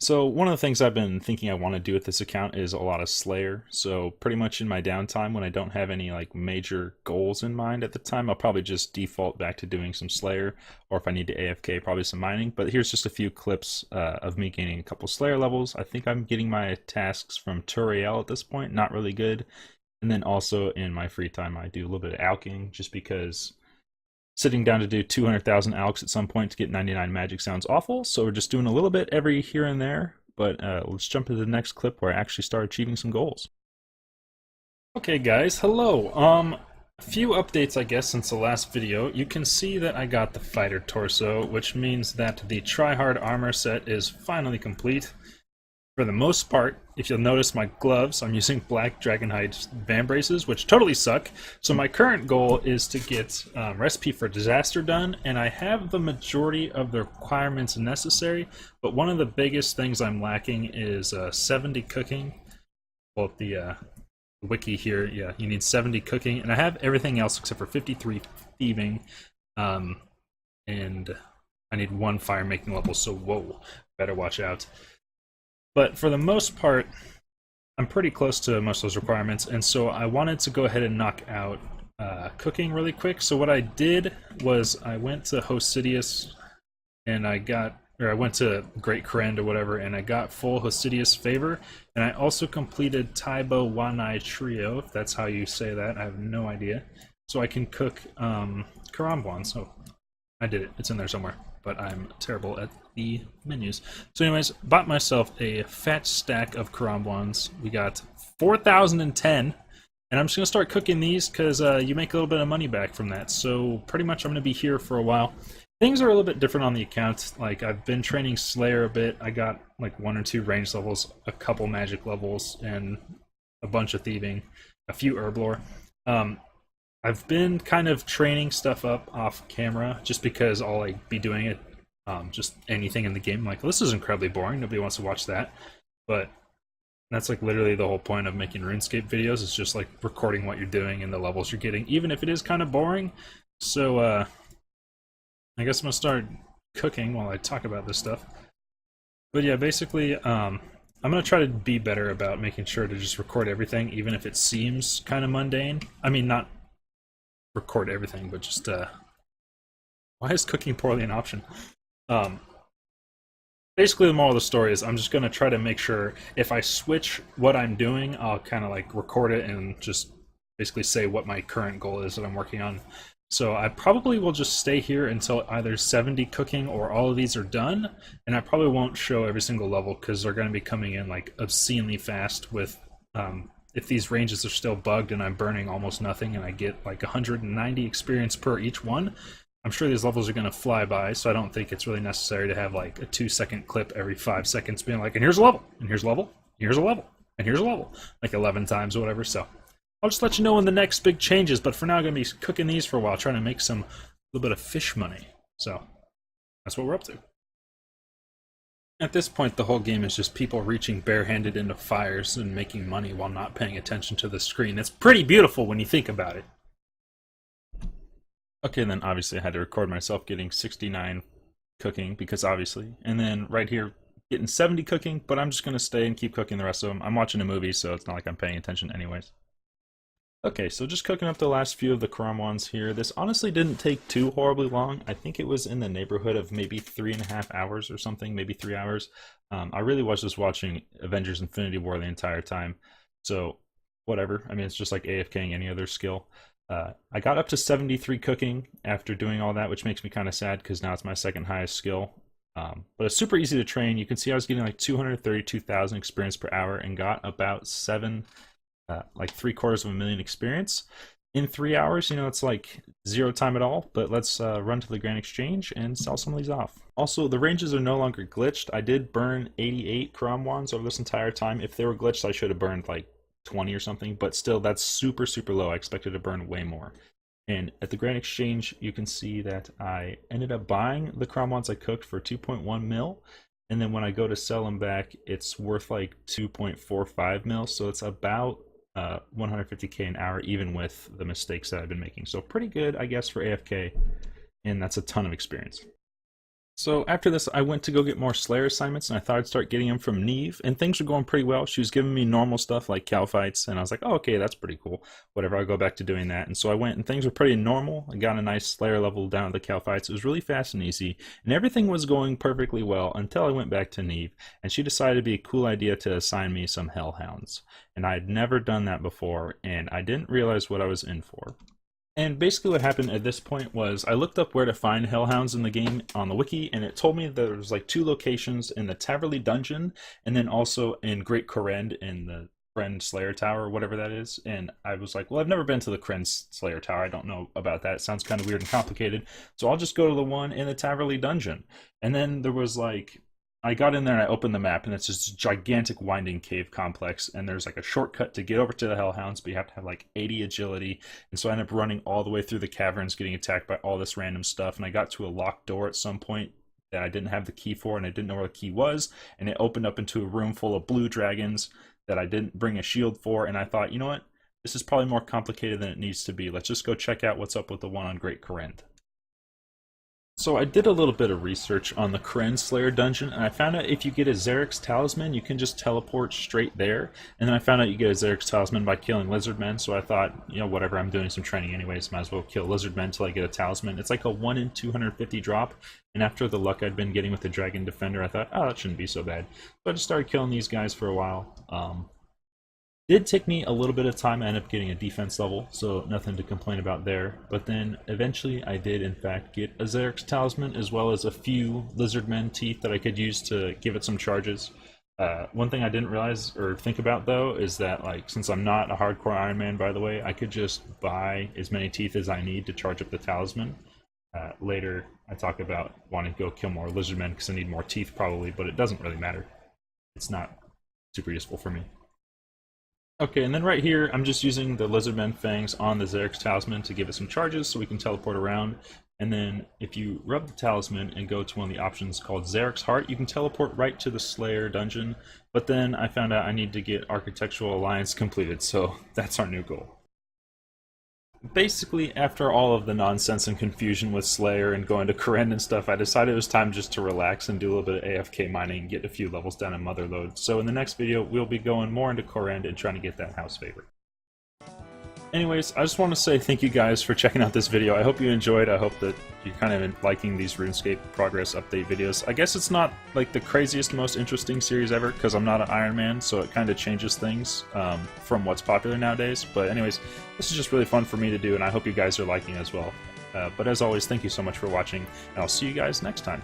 So one of the things I've been thinking I want to do with this account is a lot of Slayer. So pretty much in my downtime when I don't have any like major goals in mind at the time, I'll probably just default back to doing some Slayer, or if I need to AFK, probably some mining. But here's just a few clips of me gaining a couple Slayer levels. I think I'm getting my tasks from Turiel at this point, not really good. And then also in my free time, I do a little bit of alching just because sitting down to do 200,000 alks at some point to get 99 magic sounds awful, so we're just doing a little bit every here and there, but let's jump into the next clip where I actually start achieving some goals. Okay guys, hello. A few updates I guess since the last video. You can see that I got the fighter torso, which means that the tryhard armor set is finally complete. For the most part, if you'll notice my gloves, I'm using black dragonhide vambraces, which totally suck. So my current goal is to get Recipe for Disaster done, and I have the majority of the requirements necessary, but one of the biggest things I'm lacking is 70 cooking. Well, the wiki here, yeah, you need 70 cooking, and I have everything else except for 53 thieving, and I need 1 fire making level, so whoa, better watch out. But for the most part, I'm pretty close to most of those requirements, and so I wanted to go ahead and knock out cooking really quick. So what I did was I went to Hosidius, and I went to Great Krend or whatever, and I got full Hosidius favor, and I also completed Taibo Wanai Trio, if that's how you say that. I have no idea. So I can cook Karambwan, so I did it. It's in there somewhere, but I'm terrible at the menus. So anyways, bought myself a fat stack of Karambwans. We got 4,010, and I'm just going to start cooking these because you make a little bit of money back from that. So pretty much I'm going to be here for a while. Things are a little bit different on the account. Like, I've been training Slayer a bit. I got like 1 or 2 range levels, a couple magic levels, and a bunch of thieving, a few herb lore. I've been kind of training stuff up off camera just because I'll like be doing it just anything in the game. I'm like, well, this is incredibly boring. Nobody wants to watch that. But that's like literally the whole point of making RuneScape videos. Is just like recording what you're doing and the levels you're getting, even if it is kind of boring. So I guess I'm gonna start cooking while I talk about this stuff. But yeah, basically, I'm gonna try to be better about making sure to just record everything, even if it seems kind of mundane. I mean, not record everything, but just why is cooking poorly an option? Basically the moral of the story is I'm just going to try to make sure if I switch what I'm doing, I'll kind of like record it and just basically say what my current goal is that I'm working on. So I probably will just stay here until either 70 cooking or all of these are done, and I probably won't show every single level because they're going to be coming in like obscenely fast with if these ranges are still bugged and I'm burning almost nothing and I get like 190 experience per each one. I'm sure these levels are going to fly by, so I don't think it's really necessary to have like a 2-second clip every 5 seconds being like, and here's a level, and here's a level, here's a level, and here's a level, like 11 times or whatever. So I'll just let you know when the next big changes, but for now I'm going to be cooking these for a while, trying to make some little bit of fish money. So that's what we're up to. At this point, the whole game is just people reaching barehanded into fires and making money while not paying attention to the screen. It's pretty beautiful when you think about it. Okay, and then obviously I had to record myself getting 69 cooking, because obviously, and then right here getting 70 cooking, but I'm just going to stay and keep cooking the rest of them. I'm watching a movie, so it's not like I'm paying attention anyways. Okay, so just cooking up the last few of the Karamwans here. This honestly didn't take too horribly long. I think it was in the neighborhood of maybe 3.5 hours or something, maybe 3 hours. I really was just watching Avengers Infinity War the entire time, so whatever. I mean, it's just like AFKing any other skill. I got up to 73 cooking after doing all that, which makes me kind of sad because now it's my second highest skill. But it's super easy to train. You can see I was getting like 232,000 experience per hour and got about like 750,000 experience in 3 hours. You know, it's like 0 time at all. But let's run to the Grand Exchange and sell some of these off. Also, the ranges are no longer glitched. I did burn 88 Karamwans over this entire time. If they were glitched, I should have burned like 20 or something, but still that's super low. I expected to burn way more. And at the Grand Exchange you can see that I ended up buying the Karamwans I cooked for 2.1 mil, and then when I go to sell them back it's worth like 2.45 mil, so it's about 150k an hour even with the mistakes that I've been making. So pretty good, I guess, for AFK, and that's a ton of experience. So after this, I went to go get more Slayer assignments, and I thought I'd start getting them from Neve, and things were going pretty well. She was giving me normal stuff like cow fights, and I was like, oh, okay, that's pretty cool. Whatever, I'll go back to doing that. And so I went, and things were pretty normal. I got a nice Slayer level down at the cow fights. It was really fast and easy, and everything was going perfectly well until I went back to Neve, and she decided it'd be a cool idea to assign me some Hellhounds. And I had never done that before, and I didn't realize what I was in for. And basically what happened at this point was I looked up where to find hellhounds in the game on the wiki, and it told me there was like 2 locations in the Taverley Dungeon, and then also in Great Korend in the Kren Slayer Tower, whatever that is. And I was like, well, I've never been to the Kren Slayer Tower. I don't know about that. It sounds kind of weird and complicated. So I'll just go to the one in the Taverley Dungeon. And then there was like, I got in there and I opened the map, and it's this gigantic winding cave complex, and there's like a shortcut to get over to the Hellhounds, but you have to have like 80 agility, and so I ended up running all the way through the caverns, getting attacked by all this random stuff, and I got to a locked door at some point that I didn't have the key for, and I didn't know where the key was, and it opened up into a room full of blue dragons that I didn't bring a shield for, and I thought, you know what, this is probably more complicated than it needs to be. Let's just go check out what's up with the one on Great Korend. So I did a little bit of research on the Kren Slayer dungeon, and I found out if you get a Xerix talisman, you can just teleport straight there. And then I found out you get a Xerix talisman by killing lizardmen, so I thought, you know, whatever, I'm doing some training anyways, might as well kill lizardmen until I get a talisman. It's like a 1 in 250 drop, and after the luck I'd been getting with the Dragon Defender, I thought, oh, that shouldn't be so bad. So I just started killing these guys for a while. Did take me a little bit of time. I ended up getting a defense level, so nothing to complain about there. But then eventually I did in fact get a Xerix talisman, as well as a few lizardmen teeth that I could use to give it some charges. One thing I didn't realize or think about though is that, like, since I'm not a hardcore Iron Man, by the way, I could just buy as many teeth as I need to charge up the talisman. Later I talk about wanting to go kill more lizardmen because I need more teeth probably, but it doesn't really matter. It's not super useful for me. Okay, and then right here, I'm just using the Lizardmen Fangs on the Xerix Talisman to give it some charges so we can teleport around. And then if you rub the talisman and go to one of the options called Xerix Heart, you can teleport right to the Slayer dungeon. But then I found out I need to get Architectural Alliance completed, so that's our new goal. Basically, after all of the nonsense and confusion with Slayer and going to Korend and stuff, I decided it was time just to relax and do a little bit of AFK mining and get a few levels down in Motherlode. So in the next video, we'll be going more into Korend and trying to get that house favor. Anyways, I just want to say thank you guys for checking out this video. I hope you enjoyed. I hope that you're kind of liking these Runescape Progress update videos. I guess it's not like the craziest, most interesting series ever, because I'm not an Iron Man, so it kind of changes things from what's popular nowadays. But anyways, this is just really fun for me to do, and I hope you guys are liking it as well. But as always, thank you so much for watching, and I'll see you guys next time.